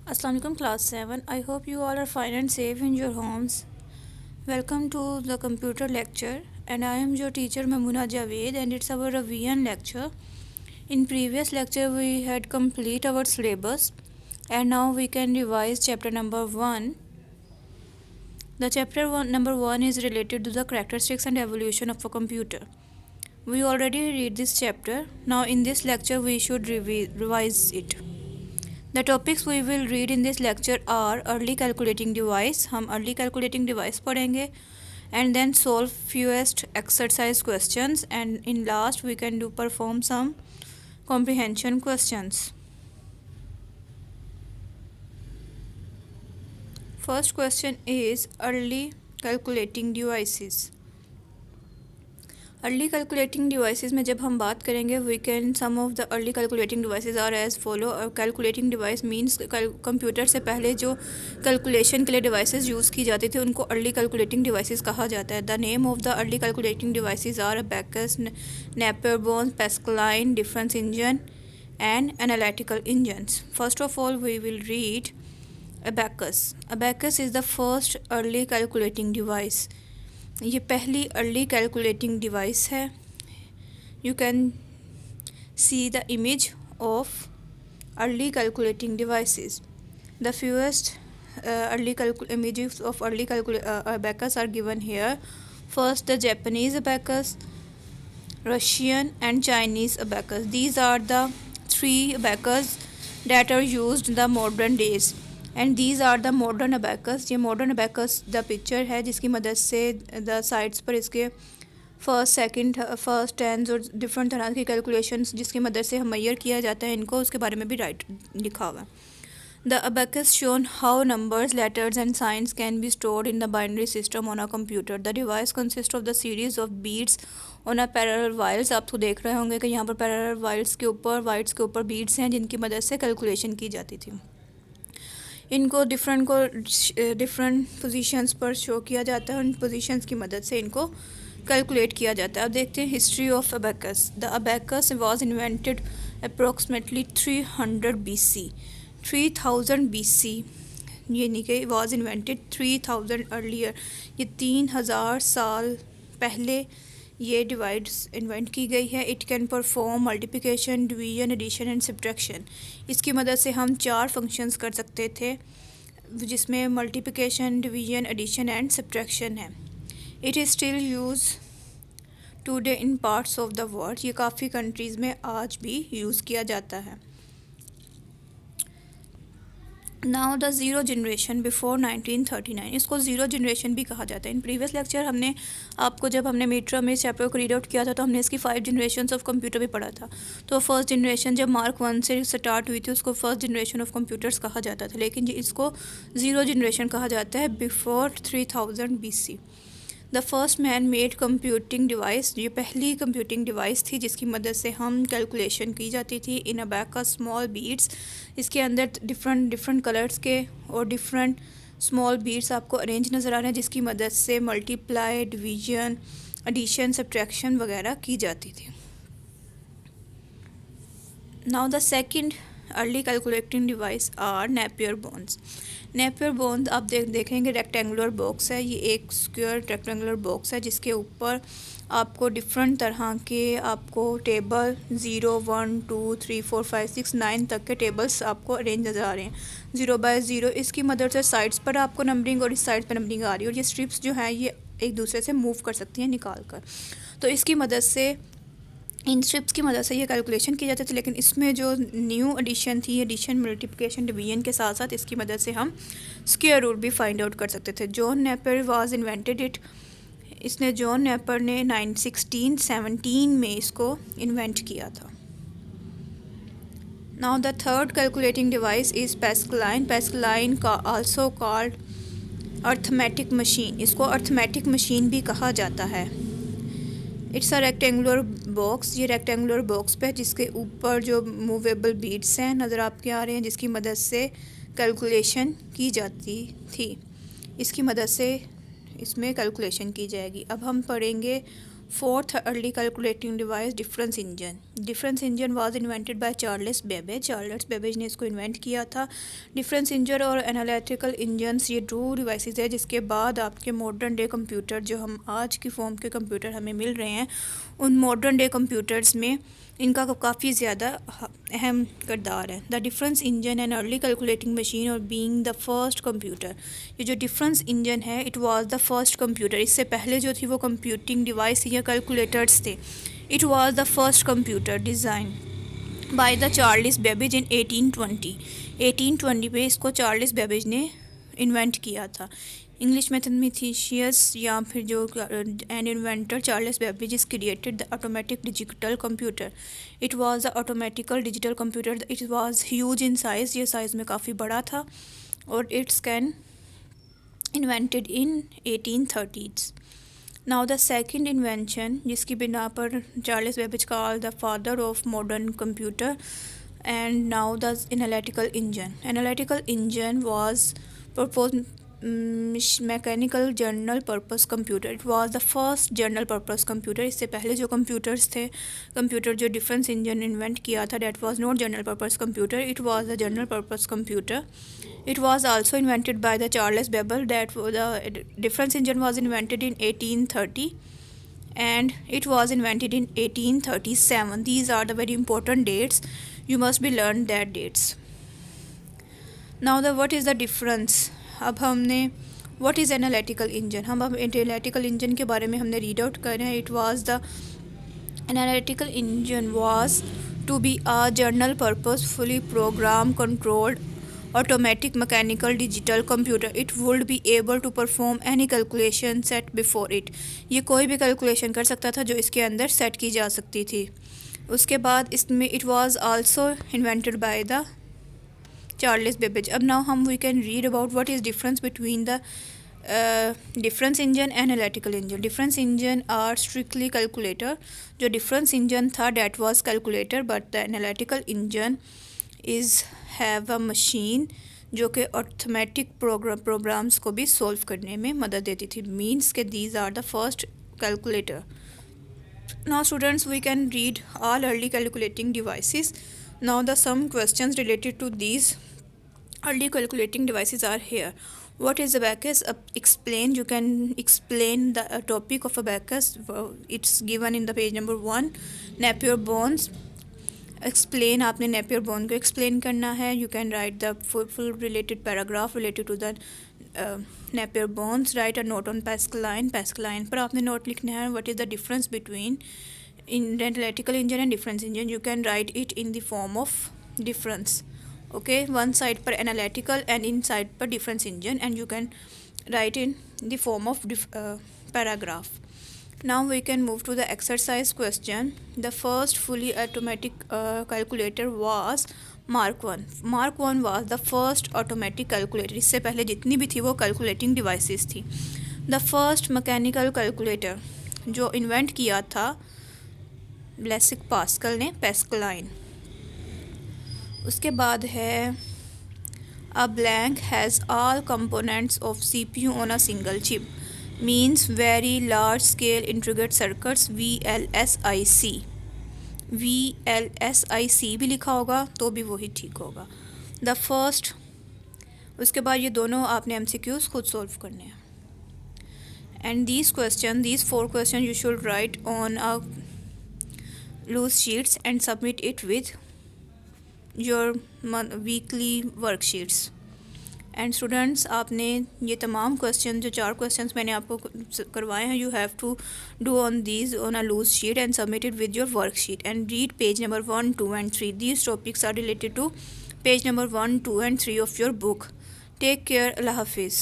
Assalamu alaikum class 7. I hope you all are fine and safe in your homes. Welcome to the computer lecture and I am your teacher Mamuna Javed and it's our revision lecture. In previous lecture we had complete our syllabus and now we can revise chapter number 1. The number 1 is related to the characteristics and evolution of a computer. We already read this chapter. Now in this lecture we should revise it. The topics we will read in this lecture are early calculating device, हम early calculating device पढ़ेंगे, and then solve fewest exercise questions, and in last we can perform some comprehension questions. First question is early calculating devices. Early calculating devices में जब हम बात करेंगे we can some of the early calculating devices are as follow. Calculating device means computer से पहले जो calculation के लिए डिवाइसेस यूज़ की जाती थी उनको अर्ली कैलकुलेटिंग डिवाइसेस कहा जाता है। The name of the early calculating devices are abacus, Napier bones, Pascaline, difference engine and analytical engines. First of all we will read abacus. Abacus is the first early calculating device. ये पहली early calculating device है। You can see the image of early calculating devices. The fewest early images of early abacus are given here. First, the Japanese abacus, Russian and Chinese abacus. These are the three abacus that are used in the modern days. And these are the modern abacus. ये modern abacus the picture है जिसकी मदद से the sides पर इसके first, second, first, tens और different तरह की कैलकुलेशंस जिसकी मदद से हम मैयर किया जाता है इनको, उसके बारे में भी राइट लिखा हुआ है। The abacus shown how numbers, letters and science can be stored in the binary system on a computer. The device consist of the series of beads on a parallel wires. आप तो देख रहे होंगे कि यहाँ पर पैरेलल वायर्स के ऊपर बीट्स हैं जिनकी मदद से कैलकुलेशन की जाती थी। इनको डिफरेंट पोजीशंस पर शो किया जाता है, उन पोजीशंस की मदद से इनको कैलकुलेट किया जाता है। अब देखते हैं history of abacus. The abacus was invented approximately 300 BC। 3000 BC यानी कि वाज इन्वेंटेड 3000 अर्लियर। ये 3000 साल पहले ये डिवाइड्स इन्वेंट की गई है। It can perform multiplication, division, addition and subtraction. इसकी मदद से हम 4 फंक्शंस कर सकते थे जिसमें multiplication, division, addition and subtraction है। It is still use today in parts of the world. ये काफ़ी कंट्रीज़ में आज भी यूज़ किया जाता है। Now the zero generation before 1939। इसको ज़ीरो जनरेशन भी कहा जाता है। इन प्रीवियस लेक्चर हमने आपको जब हमने मीटर में इस चैप्टर को रीड आउट किया था तो हमने इसकी 5 जनरेशन ऑफ कंप्यूटर भी पढ़ा था। तो फर्स्ट जनरेशन जब Mark 1 से स्टार्ट हुई थी उसको फर्स्ट जनरेशन ऑफ कंप्यूटर्स कहा जाता था, लेकिन इसको ज़ीरो जनरेशन कहा जाता है before 3000 BC। The first man made computing device. ये पहली कंप्यूटिंग डिवाइस थी जिसकी मदद से हम कैलकुलेशन की जाती थी। इन अबैकस स्मॉल बीट्स। इसके अंदर डिफरेंट कलर्स के और डिफरेंट स्मॉल बीट्स आपको अरेंज नज़र आ रहे हैं जिसकी मदद से मल्टीप्लाई, डिवीजन, एडिशन, सब्ट्रैक्शन वगैरह की जाती थी। Now the second early calculating device are Napier bones. Napier bones आप देखेंगे रेक्टेंगुलर बॉक्स है। ये एक स्क्वायर रेक्टेंगुलर बॉक्स है जिसके ऊपर आपको डिफरेंट तरह के आपको टेबल 0, 1, 2, 3, 4, 5, 6, 9 तक के टेबल्स आपको अरेंज नज़र आ रहे हैं 0 बाय 0। इसकी मदद से साइड्स पर आपको नंबरिंग और इस साइड पर नंबरिंग आ रही है और ये स्ट्रिप्स जो हैं ये एक दूसरे से मूव कर सकती हैं निकाल कर। तो इसकी मदद से इन स्ट्रिप्स की मदद से ये कैलकुलेशन की जाती थी, लेकिन इसमें जो न्यू एडिशन थी, एडिशन, मल्टीप्लिकेशन, डिवीजन के साथ साथ इसकी मदद से हम स्क्वायर रूट भी फाइंड आउट कर सकते थे। John Napier was invented it. इसने जॉन नेपियर ने 1617 में इसको इन्वेंट किया था। Now the third calculating device is Pascaline. Pascaline का आल्सो कॉल्ड अर्थमेटिक मशीन। इसको अर्थमेटिक मशीन भी कहा जाता है। It's a rectangular box. ये रेक्टेंगुलर बॉक्स पे जिसके ऊपर जो मूवेबल बीट्स हैं नज़र आपके आ रहे हैं जिसकी मदद से कैलकुलेशन की जाती थी। इसकी मदद से इसमें कैलकुलेशन की जाएगी। अब हम पढ़ेंगे Fourth early calculating device, difference engine. Difference engine was invented by Charles Babbage. Charles Babbage ने इसको इन्वेंट किया था. डिफरेंस इंजन और एनालिटिकल इंजन्स ये दो डिवाइसेस है जिसके बाद आपके मॉडर्न डे कंप्यूटर जो हम आज की फॉर्म के कंप्यूटर हमें मिल रहे हैं, उन मॉडर्न डे कंप्यूटर्स में इनका काफ़ी ज़्यादा अहम किरदार है. The difference engine an early calculating machine और बीइंग द फर्स्ट कंप्यूटर. ये जो डिफरेंस इंजन है it was the first computer. इससे पहले जो थी वो कंप्यूटिंग डिवाइस या कैलकुलेटर्स थे. It was the first computer design by the Charles Babbage in 1820. 1820 पे इसको चार्ल्स बेबेज ने इन्वेंट किया था. इंग्लिश मैथमेटिशियस या फिर जो N inventor Charles Babbage is created the automatic digital computer. It was the automatically digital computer. It was huge in size. ये size में काफ़ी बड़ा था और it's can invented in 1830s. Now the second invention जिसकी बिना पर Charles Babbage called the father of modern computer and now the analytical engine. Analytical engine was proposed mechanical general purpose computer. It was the first general purpose computer. इससे पहले जो computers थे, computer जो difference engine invent किया था, that was not general purpose computer. It was a general purpose computer. It was also invented by the Charles Babbage. That the difference engine was invented in 1830 and it was invented in 1837. These are the very important dates. You must be learned that dates. Now the what is the difference? अब हमने what is analytical engine, हम अब analytical engine के बारे में हमने read out कर रहे हैं. It was the analytical engine was to be a general purpose fully programmed controlled automatic mechanical digital computer. It would be able to perform any calculation set before it. ये कोई भी calculation कर सकता था जो इसके अंदर set की जा सकती थी. उसके बाद इसमें it was also invented by the Charles Babbage. अब now हम we can read about what is difference between the difference engine and analytical engine. Difference engine are strictly calculator. जो difference engine था that was calculator, but the analytical engine is have a machine जो कि arithmetic programs को भी solve करने में मदद देती थी. Means के these are the first calculator. Now students, we can read all early calculating devices. Now the some questions related to these early calculating devices are here. What is abacus? Explain. You can explain the topic of abacus. It's given in the page number 1. Napier bones. Explain. आपने Napier bone को explain करना है. You can write the full related paragraph related to the Napier bones. Write a note on Pascaline. Pascaline पर आपने note लिखना है. What is the difference between in analytical engine and difference engine? You can write it in the form of difference. Okay, one side पर analytical and inside पर difference engine, and you can write in the form of paragraph. Now we can move to the exercise question. The first fully automatic calculator was Mark 1. Mark 1 was the first automatic calculator. इससे पहले जितनी भी थी वो calculating devices थी. The first mechanical calculator जो invent किया था ब्लेसिक पास्कल ने, Pascaline. उसके बाद है a blank has all components of CPU on a single chip. Means very large scale integrated circuits. VLSIC. VLSIC भी लिखा होगा तो भी वही ठीक होगा. The first. उसके बाद ये दोनों आपने MCQs खुद सॉल्व करने हैं. And these 4 questions you should write on a loose sheets and submit it with your weekly worksheets. And students, आपने ये तमाम क्वेश्चन जो 4 क्वेश्चंस मैंने आपको करवाए हैं, you have to do on these on a loose sheet and submit it with your worksheet and read page number 1, 2 and 3. These topics are related to page number 1, 2 and 3 of your book. Take care. अल्लाह हाफिज़.